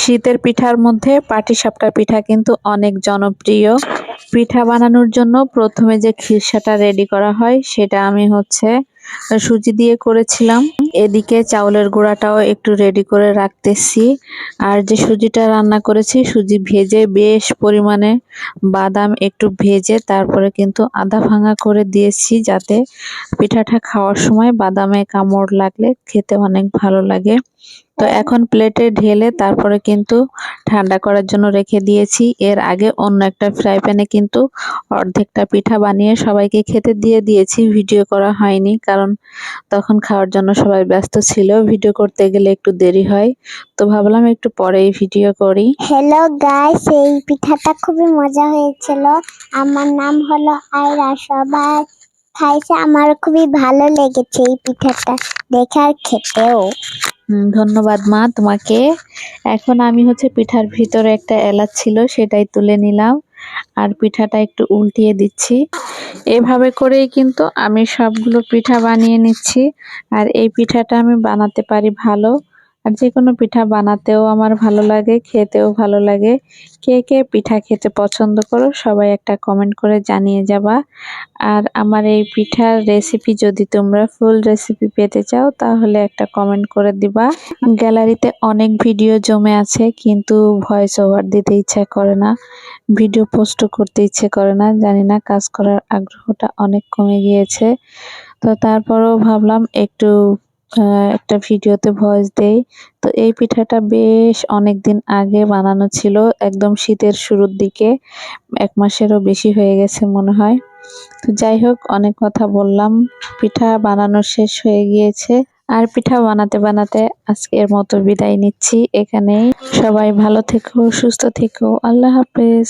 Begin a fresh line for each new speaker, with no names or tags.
শীতের পিঠার মধ্যে পাটিসাপটা পিঠা কিন্তু অনেক জনপ্রিয়। পিঠা বানানোর জন্য প্রথমে যে খিরসাটা রেডি করা হয় সেটা আমি সুজি দিয়ে করেছিলাম। এদিকে চাউলের গুঁড়াটাও একটু রেডি করে রাখতেছি। আর যে সুজিটা রান্না করেছি, সুজি ভেজে বেশ পরিমাণে বাদাম একটু ভেজে তারপরে কিন্তু আধা ভাঙা করে দিয়েছি, যাতে পিঠাটা খাওয়ার সময় বাদামে কামড় লাগলে খেতে অনেক ভালো লাগে। তো এখন প্লেটে ঢেলে তারপরে কিন্তু ঠান্ডা করার জন্য রেখে দিয়েছি। এর আগে অন্য একটা ফ্রাই প্যানে কিন্তু অর্ধেকটা পিঠা বানিয়ে সবাইকে খেতে দিয়ে দিয়েছি। ভিডিও করা হয়নি, কারণ তখন খাওয়ার জন্য সবাই ব্যস্ত ছিল, ভিডিও করতে গেলে একটু দেরি হয়। তো ভাবলাম একটু পরেই ভিডিও করি।
হ্যালো গাইস, এই পিঠাটা খুবই মজা হয়েছিল। আমার নাম হলো আয়রা, সবাই খাইছে, আমার খুবই ভালো লেগেছে এই পিঠাটা দেখে আর খেতেও।
ধন্যবাদ মা তোমাকে। এখন আমি পিঠার ভিতরে একটা এলাচ ছিল, সেটাই তুলে নিলাম আর পিঠাটা একটু উল্টিয়ে দিচ্ছি। এভাবে করেই কিন্তু আমি সবগুলো পিঠা বানিয়ে নিচ্ছি। আর এই পিঠাটা আমি বানাতে পারি ভালো। আর যে কোনো পিঠা বানাতেও আমার ভালো লাগে, খেতেও ভালো লাগে। কে কে পিঠা খেতে পছন্দ করো সবাই একটা কমেন্ট করে জানিয়ে যাবা। আর আমার এই পিঠার রেসিপি যদি তোমরা ফুল রেসিপি পেতে চাও তাহলে একটা কমেন্ট করে দিবা। গ্যালারিতে অনেক ভিডিও জমে আছে, কিন্তু ভয়েস ওভার দিতে ইচ্ছা করে না, ভিডিও পোস্ট করতে ইচ্ছে করে না। জানি না, কাজ করার আগ্রহটা অনেক কমে গিয়েছে। তো তারপরেও ভাবলাম একটু একটা ভিডিওতে ভয়েস দেই। তো এই পিঠাটা বেশ অনেক দিন আগে বানানো ছিল, একদম শীতের শুরুর দিকে, 1 মাসেরও বেশি হয়ে গেছে মনে হয়। তো যাই হোক, অনেক কথা বললাম, পিঠা বানানো শেষ হয়ে গিয়েছে। আর পিঠা বানাতে বানাতে আজকের মতো বিদায় নিচ্ছি এখানেই। সবাই ভালো থেকো, সুস্থ থেকো, আল্লাহ হাফেজ।